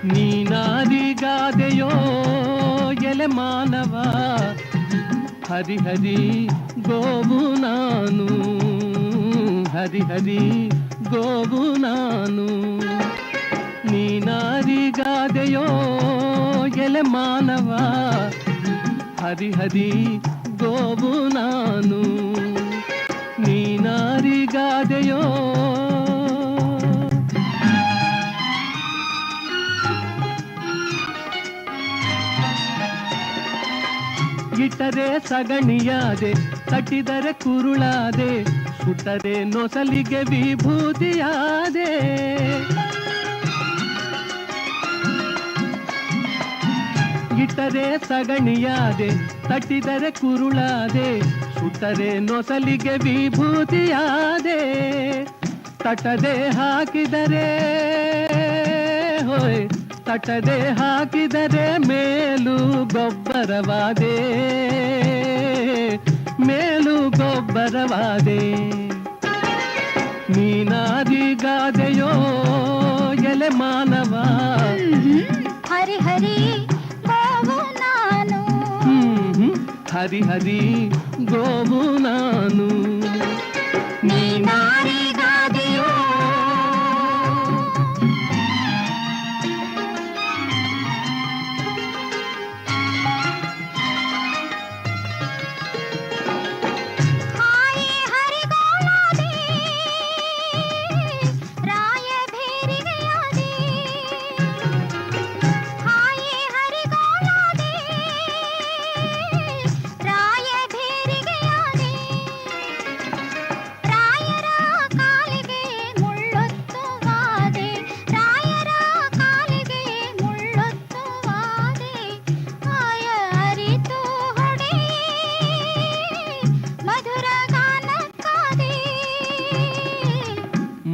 ನೀನಾದಿಗಾದೆಯೋ ಎಲೆ ಮಾನವ, ಹರಿಹರಿ ಗೋವು ನಾನು, ಹರಿಹರಿ ಗೋವು ನಾನು. ನೀನಾದಿಗಾದೆಯೋ ಎಲೆ ಮಾನವ, ಹರಿಹರಿ ಗೋವು ನಾನು. ನೀನಾರಿಗಾದೆಯೋ ಇಟ್ಟರೆ ಸಗಣಿಯಾದೆ, ತಟ್ಟಿದರೆ ಕುರುಳಾದೆ, ಸುಟ್ಟರೆ ನೊಸಲಿಗೆ ವಿಭೂತಿಯಾದೆ. ಇಟ್ಟರೆ ಸಗಣಿಯಾದೆ, ತಟ್ಟಿದರೆ ಕುರುಳಾದೆ, ಸುಟ್ಟರೆ ನೊಸಲಿಗೆ ವಿಭೂತಿಯಾದೆ. ತಟ್ಟದೆ ಹಾಕಿದರೆ ಹೋಯ್, ತಟ್ಟದೆ ಹಾಕಿದರೆ ಮೇಲು ಗೊಬ್ಬರವಾದೆ, ಮೇಲು ಗೊಬ್ಬರವಾದೆ. ನೀನಾದಿಗಾದೆಯೋ ಎಲೆ ಮಾನವ, ಹರಿಹರಿ ಗೋವು ನಾನು, ಹರಿಹರಿ ಗೋವು ನಾನು. ನೀನಾರಿಗಾದೆಯೋ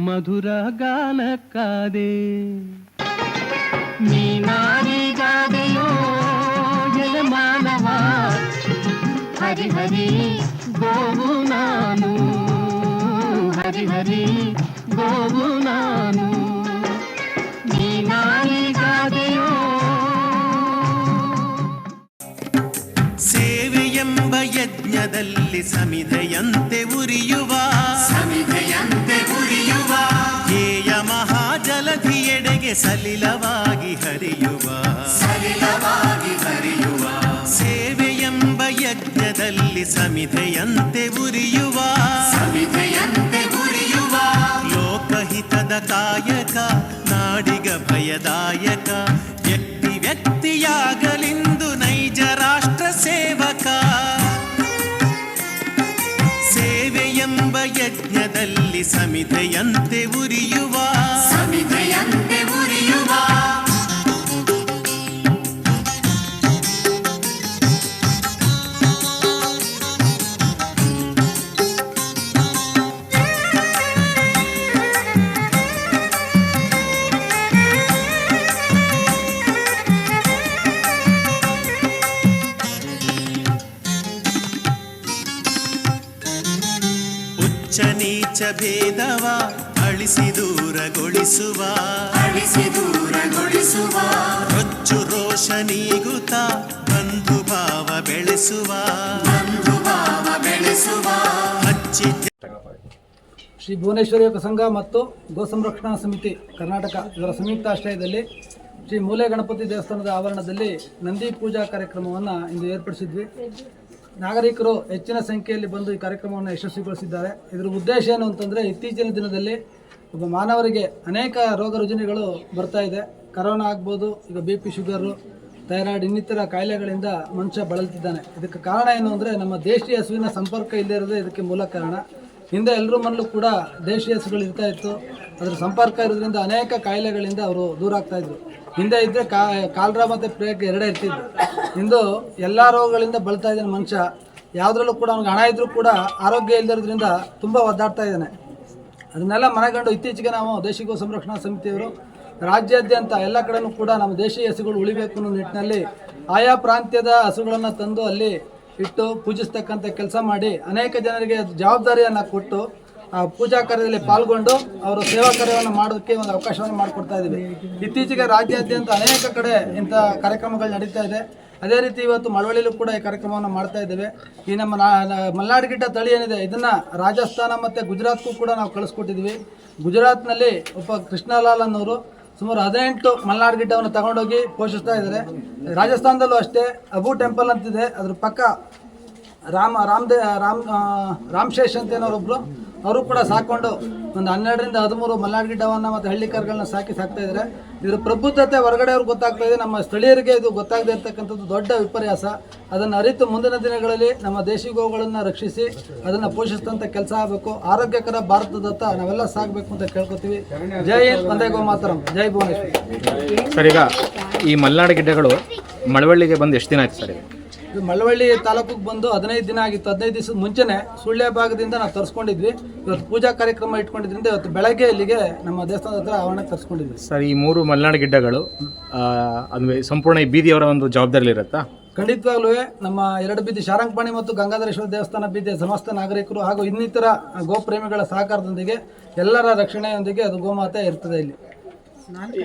ಮಧುರ ಗಾನಕ್ಕಾದೆ. ನೀನಾರಿಗಾದೆಯೋ ಎಲೆ ಮಾನವ, ಹರಿಹರಿ ಗೋವು ನಾನು, ಹರಿಹರಿ ಗೋವು ನಾನು. ನೀನಾರಿಗಾದೆಯೋ ಸೇವೆಯೆಂಬ ಯಜ್ಞದಲ್ಲಿ ಸಮಿಧೆಯಂತೆ ಉರಿಯುವ, ಸಮಿಧೆಯಂತೆ ಉರಿಯುವ, ಧ್ಯೇಯ ಮಹಾಜಲಧಿಯೆಡೆಗೆ ಸಲಿಲವಾಗಿ ಹರಿಯುವ, ಸಲಿಲವಾಗಿ ಹರಿಯುವ. ಸೇವೆಯೆಂಬ ಯಜ್ಞದಲ್ಲಿ ಸಮಿಧೆಯಂತೆ ಉರಿಯುವ, ಸಮಿಧೆಯಂತೆ ಉರಿಯುವ, ಲೋಕಹಿತದ ಕಾಯಕ, ನಾಡಿಗ ಭಯದಾಯಕ, ವ್ಯಕ್ತಿ ವ್ಯಕ್ತಿಯಾಗಲಿಂದು ನೈಜ ರಾಷ್ಟ್ರ ಸೇವಕ. ಸೇವೆಯೆಂಬ ಯಜ್ಞದಲ್ಲಿ ಸಮಿಧೆಯಂತೆ ಉರಿಯುವ, ಸಮಿಧೆಯಂತೆ ಉರಿಯುವ. ನೀಚ ಭೇದವ ಅಳಿಸಿ ದೂರಗೊಳಿಸುವ, ಅಳಿಸಿ ದೂರಗೊಳಿಸುವ, ರೊಚ್ಚು ರೋಷ ನೀಗುತ್ತ ಬಂಧು ಭಾವ ಬೆಳೆಸುವ, ಬಂಧು ಭಾವ ಬೆಳೆಸುವ. ಶ್ರೀ ಭುವನೇಶ್ವರಿ ಯೋಗ ಸಂಘ ಮತ್ತು ಗೋ ಸಂರಕ್ಷಣಾ ಸಮಿತಿ ಕರ್ನಾಟಕ ಇವರ ಸಂಯುಕ್ತಾಶ್ರಯದಲ್ಲಿ ಶ್ರೀ ಮೂಲೆ ಗಣಪತಿ ದೇವಸ್ಥಾನದ ಆವರಣದಲ್ಲಿ ನಂದಿ ಪೂಜಾ ಕಾರ್ಯಕ್ರಮವನ್ನು ಇಂದು ಏರ್ಪಡಿಸಿದ್ವಿ. ನಾಗರಿಕರು ಹೆಚ್ಚಿನ ಸಂಖ್ಯೆಯಲ್ಲಿ ಬಂದು ಈ ಕಾರ್ಯಕ್ರಮವನ್ನು ಯಶಸ್ವಿಗೊಳಿಸಿದ್ದಾರೆ. ಇದರ ಉದ್ದೇಶ ಏನು ಅಂತಂದರೆ, ಇತ್ತೀಚಿನ ದಿನದಲ್ಲಿ ಒಬ್ಬ ಮಾನವರಿಗೆ ಅನೇಕ ರೋಗ ರುಜಿನಗಳು ಬರ್ತಾ ಇದೆ. ಕರೋನಾ ಆಗ್ಬೋದು, ಈಗ BP, ಶುಗರು, ಥೈರಾಯ್ಡ್ ಇನ್ನಿತರ ಕಾಯಿಲೆಗಳಿಂದ ಮನುಷ್ಯ ಬಳಲ್ತಿದ್ದಾನೆ. ಇದಕ್ಕೆ ಕಾರಣ ಏನು ಅಂದರೆ, ನಮ್ಮ ದೇಶೀಯ ಹಸುವಿನ ಸಂಪರ್ಕ ಇಲ್ಲದೇ ಇರೋದೇ ಇದಕ್ಕೆ ಮೂಲ ಕಾರಣ. ಹಿಂದೆ ಎಲ್ಲರ ಮನಲ್ಲೂ ಕೂಡ ದೇಶೀಯ ಹಸುಗಳು ಇರ್ತಾ ಇತ್ತು. ಅದರ ಸಂಪರ್ಕ ಇರೋದ್ರಿಂದ ಅನೇಕ ಕಾಯಿಲೆಗಳಿಂದ ಅವರು ದೂರ ಆಗ್ತಾಯಿದ್ರು. ಹಿಂದೆ ಇದ್ದರೆ ಕಾಲರ ಮತ್ತು ಪ್ಲೇಗ್ ಎರಡೇ ಇರ್ತಿದ್ರು. ಇಂದು ಎಲ್ಲ ರೋಗಗಳಿಂದ ಬಳಲ್ತಾ ಇದ್ದಾನೆ ಮನುಷ್ಯ. ಯಾವುದ್ರಲ್ಲೂ ಕೂಡ ಅವ್ನಿಗೆ ಹಣ ಇದ್ದರೂ ಕೂಡ ಆರೋಗ್ಯ ಇಲ್ಲದಿರೋದ್ರಿಂದ ತುಂಬ ಒದ್ದಾಡ್ತಾ ಇದ್ದಾನೆ. ಅದನ್ನೆಲ್ಲ ಮನಗಂಡು ಇತ್ತೀಚೆಗೆ ನಾವು ದೇಶಿ ಗೋ ಸಂರಕ್ಷಣಾ ಸಮಿತಿಯವರು ರಾಜ್ಯಾದ್ಯಂತ ಎಲ್ಲ ಕಡೆಯೂ ಕೂಡ ನಮ್ಮ ದೇಶೀಯ ಹಸುಗಳು ಉಳಿಬೇಕು ಅನ್ನೋ ನಿಟ್ಟಿನಲ್ಲಿ ಆಯಾ ಪ್ರಾಂತ್ಯದ ಹಸುಗಳನ್ನು ತಂದು ಅಲ್ಲಿ ಇಟ್ಟು ಪೂಜಿಸ್ತಕ್ಕಂಥ ಕೆಲಸ ಮಾಡಿ ಅನೇಕ ಜನರಿಗೆ ಜವಾಬ್ದಾರಿಯನ್ನು ಕೊಟ್ಟು ಪೂಜಾ ಕಾರ್ಯದಲ್ಲಿ ಪಾಲ್ಗೊಂಡು ಅವರು ಸೇವಾ ಕಾರ್ಯವನ್ನು ಮಾಡೋದಕ್ಕೆ ಒಂದು ಅವಕಾಶವನ್ನು ಮಾಡಿಕೊಡ್ತಾ ಇದ್ದೀವಿ. ಇತ್ತೀಚೆಗೆ ರಾಜ್ಯಾದ್ಯಂತ ಅನೇಕ ಕಡೆ ಇಂಥ ಕಾರ್ಯಕ್ರಮಗಳು ನಡೀತಾ ಇದೆ. ಅದೇ ರೀತಿ ಇವತ್ತು ಮಳವಳ್ಳಿಯಲ್ಲೂ ಕೂಡ ಈ ಕಾರ್ಯಕ್ರಮವನ್ನು ಮಾಡ್ತಾ ಇದ್ದೇವೆ. ಈ ನಮ್ಮ ಮಲ್ನಾಡ್ ಗಿಡ್ಡ ತಳಿ ಏನಿದೆ ಇದನ್ನು ರಾಜಸ್ಥಾನ ಮತ್ತು ಗುಜರಾತ್ಗೂ ಕೂಡ ನಾವು ಕಳಿಸ್ಕೊಟ್ಟಿದ್ವಿ. ಗುಜರಾತ್ನಲ್ಲಿ ಒಬ್ಬ ಕೃಷ್ಣಲಾಲ್ ಅನ್ನೋರು ಸುಮಾರು 18 ಮಲ್ನಾಡ್ ಗಿಡ್ಡವನ್ನು ತಗೊಂಡೋಗಿ ಪೋಷಿಸ್ತಾ ಇದ್ದಾರೆ. ರಾಜಸ್ಥಾನದಲ್ಲೂ ಅಷ್ಟೇ ಅಬು ಟೆಂಪಲ್ ಅಂತಿದೆ, ಅದ್ರ ಪಕ್ಕ ರಾಮಶೇಷ್ ಅಂತ ಏನೋರೊಬ್ರು ಅವರು ಕೂಡ ಸಾಕೊಂಡು ಒಂದು 12ರಿಂದ 13 ಮಲ್ನಾಡ್ ಗಿಡ್ಡವನ್ನು ಮತ್ತು ಹಳ್ಳಿ ಕರುಗಳನ್ನ ಸಾಕ್ತಾ ಇದ್ದಾರೆ. ಇದರ ಪ್ರಬುದ್ಧತೆ ಹೊರಗಡೆ ಅವ್ರಿಗೆ ಗೊತ್ತಾಗ್ತಾ ಇದೆ, ನಮ್ಮ ಸ್ಥಳೀಯರಿಗೆ ಇದು ಗೊತ್ತಾಗದೇ ಇರ್ತಕ್ಕಂಥದ್ದು ದೊಡ್ಡ ವಿಪರ್ಯಾಸ. ಅದನ್ನು ಅರಿತು ಮುಂದಿನ ದಿನಗಳಲ್ಲಿ ನಮ್ಮ ದೇಶಿ ಗೋವುಗಳನ್ನು ರಕ್ಷಿಸಿ ಅದನ್ನು ಪೋಷಿಸಿದಂಥ ಕೆಲಸ ಆಗಬೇಕು. ಆರೋಗ್ಯಕರ ಭಾರತದತ್ತ ನಾವೆಲ್ಲ ಸಾಗಬೇಕು ಅಂತ ಕೇಳ್ಕೊತೀವಿ. ಜೈ ಹಿಂದ್, ವಂದೇ ಗೋ ಮಾತರಂ, ಜೈ ಭುವನೇಶ್ವರಿ. ಸರ್, ಈಗ ಈ ಮಲ್ನಾಡ್ ಗಿಡ್ಡಗಳು ಮಳವಳ್ಳಿಗೆ ಬಂದು ಎಷ್ಟು ದಿನ ಆಯ್ತು ಸರ್? ಇದು ಮಳವಳ್ಳಿ ತಾಲೂಕಿಗೆ ಬಂದು 15 ದಿನ ಆಗಿತ್ತು. 15 ದಿವಸದ ಮುಂಚೆನೆ ಸುಳ್ಯ ಭಾಗದಿಂದ ನಾವು ತರಿಸ್ಕೊಂಡಿದ್ವಿ. ಇವತ್ತು ಪೂಜಾ ಕಾರ್ಯಕ್ರಮ ಇಟ್ಕೊಂಡಿದ್ರಿಂದ ಇವತ್ತು ಬೆಳಗ್ಗೆ ಇಲ್ಲಿಗೆ ನಮ್ಮ ದೇವಸ್ಥಾನದ ಹತ್ರ ಆವರಣಕ್ಕೆ ತರಿಸ್ಕೊಂಡಿದ್ವಿ. ಸರ್, ಈ 3 ಮಲ್ನಾಡ್ ಗಿಡ್ಡಗಳು ಅದು ಸಂಪೂರ್ಣ ಈ ಬೀದಿಯವರ ಒಂದು ಜವಾಬ್ದಾರಿ ಇರುತ್ತಾ? ಖಂಡಿತವಾಗ್ಲೂ ನಮ್ಮ 2 ಬೀದಿ ಶಾರಂಗಪಾಣಿ ಮತ್ತು ಗಂಗಾಧರೇಶ್ವರ ದೇವಸ್ಥಾನ ಬೀದಿಯ ಸಮಸ್ತ ನಾಗರಿಕರು ಹಾಗೂ ಇನ್ನಿತರ ಗೋಪ್ರೇಮಿಗಳ ಸಹಕಾರದೊಂದಿಗೆ ಎಲ್ಲರ ರಕ್ಷಣೆಯೊಂದಿಗೆ ಅದು ಗೋಮಾತೆ ಇರ್ತದೆ ಇಲ್ಲಿ.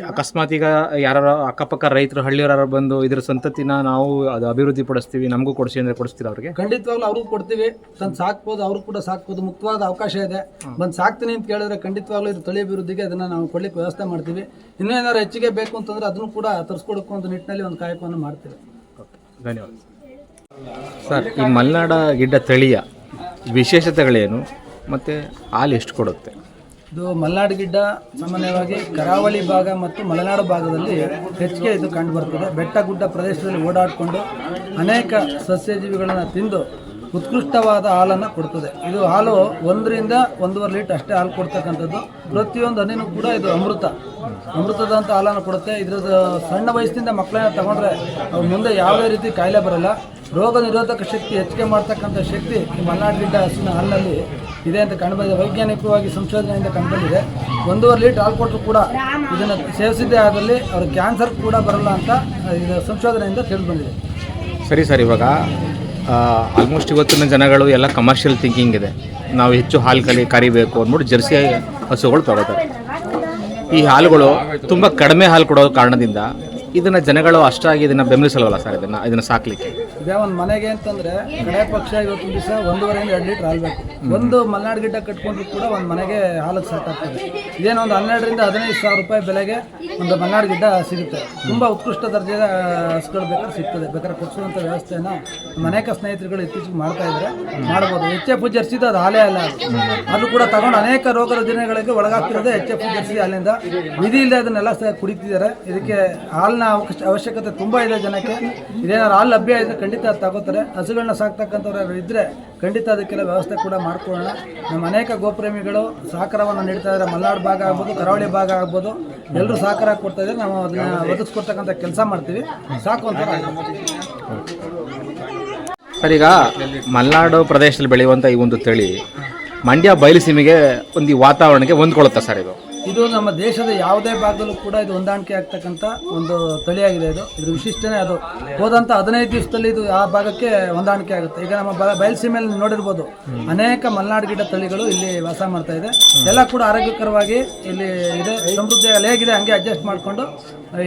ಅಕಸ್ಮಾತ್ ಈಗ ಯಾರು ಅಕ್ಕಪಕ್ಕ ರೈತರು ಹಳ್ಳಿಯವರ ಬಂದು ಇದ್ರ ಸಂತತಿನ ನಾವು ಅದು ಅಭಿವೃದ್ಧಿ ಪಡಿಸ್ತೀವಿ, ನಮಗೂ ಕೊಡಿಸಿ ಅಂದರೆ ಕೊಡಿಸ್ತೀವಿ ಅವ್ರಿಗೆ? ಖಂಡಿತವಾಗ್ಲೂ ಅವ್ರಿಗೂ ಕೊಡ್ತೀವಿ. ತಂದು ಸಾಕ್ಬೋದು, ಅವರು ಕೂಡ ಸಾಕ್ಬೋದು, ಮುಕ್ತವಾದ ಅವಕಾಶ ಇದೆ. ಬಂದು ಸಾಕ್ತೀನಿ ಅಂತ ಕೇಳಿದ್ರೆ ಖಂಡಿತವಾಗ್ಲೂ ಇದು ತಳಿ ಅಭಿವೃದ್ಧಿಗೆ ಅದನ್ನು ನಾವು ಕೊಡ್ಲಿಕ್ಕೆ ವ್ಯವಸ್ಥೆ ಮಾಡ್ತೀವಿ. ಇನ್ನೂ ಏನಾದ್ರು ಹೆಚ್ಚಿಗೆ ಬೇಕು ಅಂತಂದ್ರೆ ಅದನ್ನು ಕೂಡ ತರಿಸ್ಕೊಡಕ್ಕೂ ಒಂದು ನಿಟ್ಟಿನಲ್ಲಿ ಒಂದು ಕಾಯಕವನ್ನು ಮಾಡ್ತೀವಿ. ಧನ್ಯವಾದ ಸರ್. ಈ ಮಲ್ನಾಡ ಗಿಡ್ಡ ತಳಿಯ ವಿಶೇಷತೆಗಳೇನು ಮತ್ತು ಹಾಲು ಎಷ್ಟು ಕೊಡುತ್ತೆ? ಇದು ಮಲ್ನಾಡು ಗಿಡ್ಡ ಸಾಮಾನ್ಯವಾಗಿ ಕರಾವಳಿ ಭಾಗ ಮತ್ತು ಮಲೆನಾಡು ಭಾಗದಲ್ಲಿ ಹೆಚ್ಚಿಗೆ ಇದು ಕಂಡುಬರ್ತದೆ. ಬೆಟ್ಟ ಗುಡ್ಡ ಪ್ರದೇಶದಲ್ಲಿ ಓಡಾಡಿಕೊಂಡು ಅನೇಕ ಸಸ್ಯಜೀವಿಗಳನ್ನು ತಿಂದು ಉತ್ಕೃಷ್ಟವಾದ ಹಾಲನ್ನು ಕೊಡ್ತದೆ. ಇದು ಹಾಲು 1 ರಿಂದ 1.5 ಲೀಟರ್ ಅಷ್ಟೇ ಹಾಲು ಕೊಡ್ತಕ್ಕಂಥದ್ದು. ಪ್ರತಿಯೊಂದು ಹಣ್ಣಿನೂ ಕೂಡ ಇದು ಅಮೃತದಂಥ ಹಾಲನ್ನು ಕೊಡುತ್ತೆ. ಇದ್ರದ್ದು ಸಣ್ಣ ವಯಸ್ಸಿನಿಂದ ಮಕ್ಕಳನ್ನ ತಗೊಂಡ್ರೆ ಅವ್ರ ಮುಂದೆ ಯಾವುದೇ ರೀತಿ ಕಾಯಿಲೆ ಬರಲ್ಲ. ರೋಗ ನಿರೋಧಕ ಶಕ್ತಿ ಹೆಚ್ಚಿಗೆ ಮಾಡ್ತಕ್ಕಂಥ ಶಕ್ತಿ ಈ ಮಲ್ನಾಡ್ ಗಿಡ್ಡ ಹಸುವಿನ ಹಾಲಿನಲ್ಲಿ ಇದೆ ಅಂತ ಕಂಡುಬಂದಿದೆ. ವೈಜ್ಞಾನಿಕವಾಗಿ ಸಂಶೋಧನೆಯಿಂದ ಕಂಡುಬಂದಿದೆ. 1.5 ಲೀಟರ್ ಹಾಲು ಕೊಟ್ಟರು ಕೂಡ ಇದನ್ನು ಸೇವಿಸಿದ್ದೇ ಆದಲ್ಲಿ ಅವ್ರ ಕ್ಯಾನ್ಸರ್ ಕೂಡ ಬರಲ್ಲ ಅಂತ ಇದು ಸಂಶೋಧನೆಯಿಂದ ತಿಳಿದು ಬಂದಿದೆ. ಸರಿ ಸರ್, ಇವಾಗ ಆಲ್ಮೋಸ್ಟ್ ಇವತ್ತಿನ ಜನಗಳು ಎಲ್ಲ ಕಮರ್ಷಿಯಲ್ ಥಿಂಕಿಂಗ್ ಇದೆ. ನಾವು ಹೆಚ್ಚು ಹಾಲು ಕರಿಬೇಕು ಅಂದ್ಬಿಟ್ಟು ಜರ್ಸಿ ಹಸುಗಳು ತಗೋತಾರೆ. ಈ ಹಾಲುಗಳು ತುಂಬ ಕಡಿಮೆ ಹಾಲು ಕೊಡೋ ಕಾರಣದಿಂದ ಇದನ್ನು ಜನಗಳು ಅಷ್ಟಾಗಿ ಇದನ್ನು ಬೆಂಬಲಿಸಲ್ವಲ್ಲ ಸರ್? ಇದನ್ನು ಸಾಕಲಿಕ್ಕೆ ಇದೇ ಒಂದು ಮನೆಗೆ ಅಂತಂದರೆ ಕಡೆ ಪಕ್ಷ ಇವತ್ತು ದಿವಸ 1.5 ರಿಂದ 2 ಲೀಟರ್ ಹಾಲು ಬೇಕು. ಒಂದು ಮಲ್ನಾಡ್ ಗಿಡ್ಡ ಕಟ್ಕೊಂಡ್ರು ಕೂಡ ಒಂದು ಮನೆಗೆ ಹಾಲಿಗೆ ಸಾಕಾಗ್ತದೆ. ಇದೇನೋ ಒಂದು 12 ರಿಂದ 15 ಸಾವಿರ ರೂಪಾಯಿ ಬೆಲೆಗೆ ಒಂದು ಮಲ್ನಾಡ್ ಗಿಡ್ಡ ಸಿಗುತ್ತೆ. ತುಂಬ ಉತ್ಕೃಷ್ಟ ದರ್ಜೆಯ ಹಸುಗಳು ಬೇಕಾದ್ರೆ ಸಿಗ್ತದೆ. ಬೇಕಾದ್ರೆ ಕೊಡಿಸುವಂಥ ವ್ಯವಸ್ಥೆಯನ್ನು ಅನೇಕ ಸ್ನೇಹಿತರುಗಳು ಇತ್ತೀಚೆಗೆ ಮಾಡ್ತಾ ಇದ್ದಾರೆ, ಮಾಡ್ಬೋದು. HF ಜರ್ಸಿದು ಅದು ಹಾಲೇ ಅಲ್ಲ, ಅದು ಕೂಡ ತಗೊಂಡು ಅನೇಕ ರೋಗ ರುಜಿನಗಳಿಗೆ ಒಳಗಾಗ್ತಿರೋದೇ HF ಜರ್ಸಿ ಹಾಲಿಂದ. ವಿಧಿ ಇಲ್ಲದೆ ಅದನ್ನೆಲ್ಲ ಕುಡಿತಿದ್ದಾರೆ. ಇದಕ್ಕೆ ಹಾಲಿನ ಅವಶ್ಯಕತೆ ತುಂಬ ಇದೆ ಜನಕ್ಕೆ. ಇದೇನಾದ್ರು ಹಾಲು ಲಭ್ಯ ಇದ್ದರೆ ಖಂಡಿತ ಅದು ತಗೋತಾರೆ. ಹಸುಗಳನ್ನ ಸಾಕ್ತಕ್ಕಂಥವ್ರು ಯಾರು ಇದ್ದರೆ ಖಂಡಿತ ಅದಕ್ಕೆಲ್ಲ ವ್ಯವಸ್ಥೆ ಕೂಡ ಮಾಡ್ಕೊಳ್ಳೋಣ. ನಮ್ಮ ಅನೇಕ ಗೋಪ್ರೇಮಿಗಳು ಸಹಕಾರವನ್ನು ನೀಡ್ತಾ ಇದ್ದಾರೆ. ಮಲ್ನಾಡು ಭಾಗ ಆಗ್ಬೋದು, ಕರಾವಳಿ ಭಾಗ ಆಗ್ಬೋದು, ಎಲ್ಲರೂ ಸಹಕಾರ ಕೊಡ್ತಾ ಇದ್ದಾರೆ. ನಾವು ಅದನ್ನು ಒದಗಿಸ್ಕೊಡ್ತಕ್ಕಂಥ ಕೆಲಸ ಮಾಡ್ತೀವಿ. ಸಾಕುವಂಥ ಸರ್, ಈಗ ಮಲೆನಾಡು ಪ್ರದೇಶದಲ್ಲಿ ಬೆಳೆಯುವಂಥ ಈ ಒಂದು ತಳಿ ಮಂಡ್ಯ ಬಯಲುಸೀಮೆಗೆ ಒಂದು ಈ ವಾತಾವರಣಕ್ಕೆ ಹೊಂದ್ಕೊಳ್ಳುತ್ತಾ ಸರ್? ಇದು ನಮ್ಮ ದೇಶದ ಯಾವುದೇ ಭಾಗದಲ್ಲೂ ಕೂಡ ಇದು ಹೊಂದಾಣಿಕೆ ಆಗ್ತಕ್ಕಂಥ ಒಂದು ತಳಿಯಾಗಿದೆ. ಇದ್ರ ವಿಶಿಷ್ಟನೇ ಅದು. ಹೋದಂಥ 15 ದಿವಸದಲ್ಲಿ ಇದು ಆ ಭಾಗಕ್ಕೆ ಹೊಂದಾಣಿಕೆ ಆಗುತ್ತೆ. ಈಗ ನಮ್ಮ ಬಯಲುಸೀಮೆಯಲ್ಲಿ ನೋಡಿರ್ಬೋದು, ಅನೇಕ ಮಲ್ನಾಡ್ ಗಿಡ್ಡ ತಳಿಗಳು ಇಲ್ಲಿ ವಾಸ ಮಾಡ್ತಾ ಇದೆ. ಎಲ್ಲ ಕೂಡ ಆರೋಗ್ಯಕರವಾಗಿ ಇಲ್ಲಿ ಇದೆ, ಸಮೃದ್ಧಿಯಾಗಿ ಹೇಗಿದೆ ಹಂಗೆ ಅಡ್ಜಸ್ಟ್ ಮಾಡಿಕೊಂಡು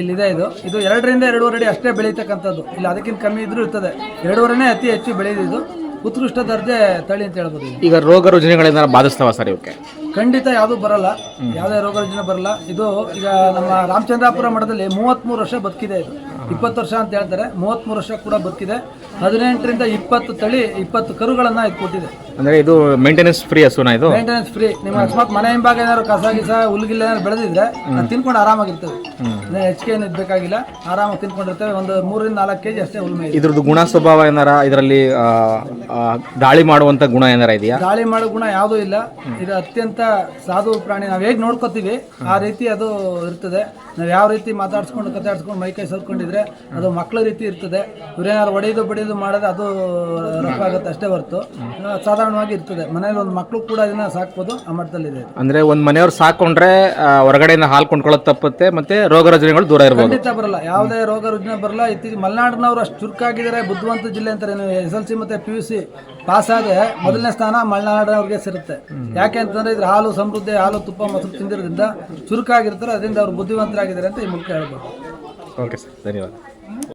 ಇಲ್ಲಿದೆ. ಇದು 2 ರಿಂದ 2.5 ಅಡಿ ಅಷ್ಟೇ ಬೆಳೀತಕ್ಕಂಥದ್ದು. ಇಲ್ಲ ಅದಕ್ಕಿಂತ ಕಮ್ಮಿ ಇದ್ರೂ ಇರ್ತದೆ. 2.5 ಅತಿ ಹೆಚ್ಚು ಬೆಳೆದಿದ್ದು ಉತ್ಕೃಷ್ಟ ದರ್ಜೆ ತಳಿ ಅಂತ ಹೇಳ್ಬೋದು. ಈಗ ರೋಗ ರುಜಿನಗಳಿಂದ ಬಾಧಿಸ್ತಾವ ಸರ್ ಇವಕ್ಕೆ? ಖಂಡಿತ ಯಾವುದೂ ಬರಲ್ಲ, ಯಾವುದೇ ರೋಗ ರುಜಿನ ಬರಲ್ಲ. ಇದು ಈಗ ನಮ್ಮ ರಾಮಚಂದ್ರಾಪುರ ಮಠದಲ್ಲಿ 33 ವರ್ಷ ಬದುಕಿದೆ. ಇದು 20 ವರ್ಷ ಅಂತ ಹೇಳ್ತಾರೆ, 33 ವರ್ಷ ಕೂಡ ಬದುಕಿದೆ. 18 ರಿಂದ 20 ತಳಿ 20 ಕರುಗಳನ್ನು ಇದು ಕೊಟ್ಟಿದೆ. ಅಂದರೆ ಇದು ಮೇಂಟೆನೆನ್ಸ್ ಫ್ರೀ ಹಸುನಾ? ಇದು ಮೇಂಟೆನೆನ್ಸ್ ಫ್ರೀ. ನಿಮ್ಮ ಅಕಸ್ಮಾತ್ ಮನೆ ಹಿಂಭಾಗ ಏನಾದ್ರು ಕಸ ಗಿಸ ಹುಲ್ಗಿಲ್ಲ ಏನಾದ್ರು ಬೆಳೆದಿದ್ರೆ ಅದು ತಿನ್ಕೊಂಡು ಆರಾಮಾಗಿರ್ತವೆ. ಹೆಚ್ಚಿಗೆ ಏನು ಬೇಕಾಗಿಲ್ಲ, ಆರಾಮಾಗಿ ತಿನ್ಕೊಂಡಿರ್ತೇವೆ. ಒಂದು 3 ರಿಂದ 4 kg ಅಷ್ಟೇ ಉಳ್ಮೆ. ಇದ್ರದ್ದು ಗುಣ ಸ್ವಭಾವ ಏನಾರ ಇದರಲ್ಲಿ ದಾಳಿ ಮಾಡುವಂಥ ಗುಣ ಏನಾರ ಇದೆಯಾ? ದಾಳಿ ಮಾಡೋ ಗುಣ ಯಾವುದೂ ಇಲ್ಲ. ಇದು ಅತ್ಯಂತ ಸಾಧು ಪ್ರಾಣಿ. ನಾವು ಹೇಗೆ ನೋಡ್ಕೋತೀವಿ ಆ ರೀತಿ ಅದು ಇರ್ತದೆ. ನಾವು ಯಾವ ರೀತಿ ಮಾತಾಡ್ಸ್ಕೊಂಡು ಕತಾಡ್ಸ್ಕೊಂಡು ಮೈ ಕೈ ಸರ್ಕೊಂಡಿದ್ರೆ ಅದು ಮಕ್ಕಳ ರೀತಿ ಇರ್ತದೆ. ಇವ್ರೇನಾದ್ರು ಹೊಡೆಯೋದು ಬಡಿಯೋದು ಮಾಡಿದ್ರೆ ಅದು ರಫ್ ಆಗುತ್ತೆ ಅಷ್ಟೇ ಹೊರತು ಸಾಧಾರಣ ಸಾಧಾರಣವಾಗಿ ಇರ್ತದೆ. ಮನೇಲಿ ಒಂದು ಮಕ್ಕಳು ಕೂಡ ಇದನ್ನ ಸಾಕ್ಬೋದು, ಆ ಮಟ್ಟದಲ್ಲಿದೆ. ಅಂದರೆ ಒಂದು ಮನೆಯವ್ರು ಸಾಕೊಂಡ್ರೆ ಹೊರಗಡೆಯಿಂದ ಹಾಲು ಕೊಂಡ್ಕೊಳ್ಳೋದು ತಪ್ಪುತ್ತೆ, ಮತ್ತು ರೋಗ ರುಜಿನಗಳು ದೂರ ಇರ್ಬೋದು. ಖಂಡಿತ ಬರಲ್ಲ, ಯಾವುದೇ ರೋಗ ರುಜಿನ ಬರಲ್ಲ. ಇತ್ತೀಚೆಗೆ ಮಲೆನಾಡಿನವರು ಅಷ್ಟು ಚುರುಕಾಗಿದ್ದಾರೆ, ಬುದ್ಧಿವಂತ ಜಿಲ್ಲೆ ಅಂತಾರೆ. ನೀವು SLC ಮತ್ತು PUC ಪಾಸ್ ಆದ್ರೆ ಮೊದಲನೇ ಸ್ಥಾನ ಮಲೆನಾಡಿನವ್ರಿಗೆ ಸಿರುತ್ತೆ. ಯಾಕೆ ಅಂತಂದ್ರೆ ಇದ್ರ ಹಾಲು ಸಮೃದ್ಧಿ, ಹಾಲು ತುಪ್ಪ ಮೊಸರು ತಿಂದಿರೋದ್ರಿಂದ ಚುರುಕಾಗಿರ್ತಾರೆ, ಅದರಿಂದ ಅವ್ರು ಬುದ್ಧಿವಂತರಾಗಿದ್ದಾರೆ ಅಂತ ಈ ಮೂಲಕ ಹೇಳ್ಬೋದು. ಓಕೆ ಸರ್, ಧನ್ಯವಾದ.